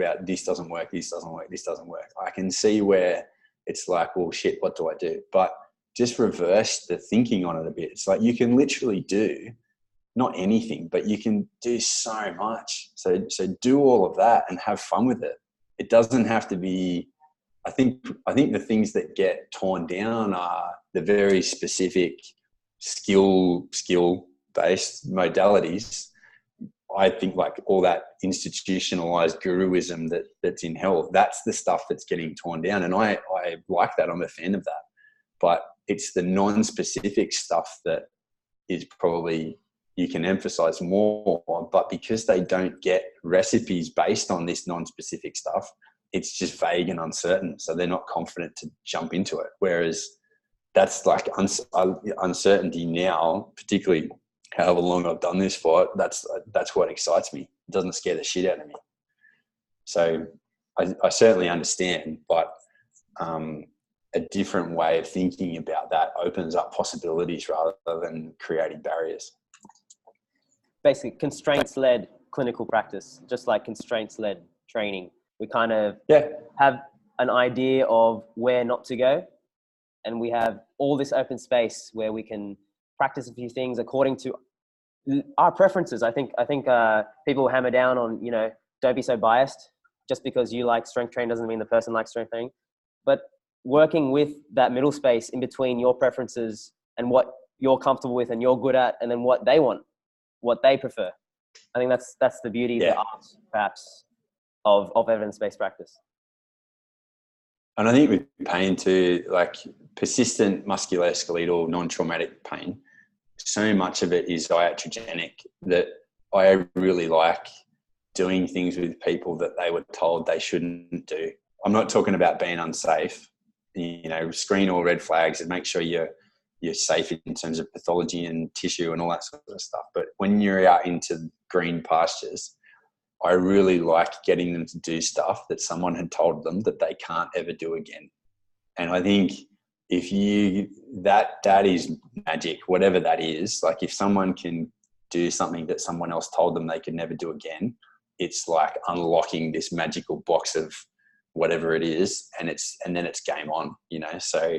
about this doesn't work, this doesn't work, this doesn't work. I can see where it's like, well, shit, what do I do? But just reverse the thinking on it a bit. It's like you can literally do not anything, but you can do so much. So do all of that and have fun with it. It doesn't have to be, I think the things that get torn down are the very specific skill-based modalities. I think like all that institutionalized guruism that's in health, that's the stuff that's getting torn down. And I like that. I'm a fan of that. But it's the non-specific stuff that is probably you can emphasize more, but because they don't get recipes based on this non-specific stuff, it's just vague and uncertain. So they're not confident to jump into it. Whereas that's like uncertainty now, particularly however long I've done this for, that's what excites me. It doesn't scare the shit out of me. So I certainly understand, but a different way of thinking about that opens up possibilities rather than creating barriers. Basically, constraints-led clinical practice, just like constraints-led training. We kind of have an idea of where not to go, and we have all this open space where we can practice a few things according to our preferences. I think people hammer down on, don't be so biased. Just because you like strength training doesn't mean the person likes strength training. But working with that middle space in between your preferences and what you're comfortable with and you're good at, and then what they want, what they prefer. I think that's the beauty, the art, perhaps, of evidence-based practice. And I think with pain too, like persistent musculoskeletal non-traumatic pain, so much of it is iatrogenic that I really like doing things with people that they were told they shouldn't do. I'm not talking about being unsafe, screen all red flags and make sure you're safe in terms of pathology and tissue and all that sort of stuff. But when you're out into green pastures, I really like getting them to do stuff that someone had told them that they can't ever do again. And I think that is magic, whatever that is. Like if someone can do something that someone else told them they could never do again, it's like unlocking this magical box of whatever it is, and then it's game on, So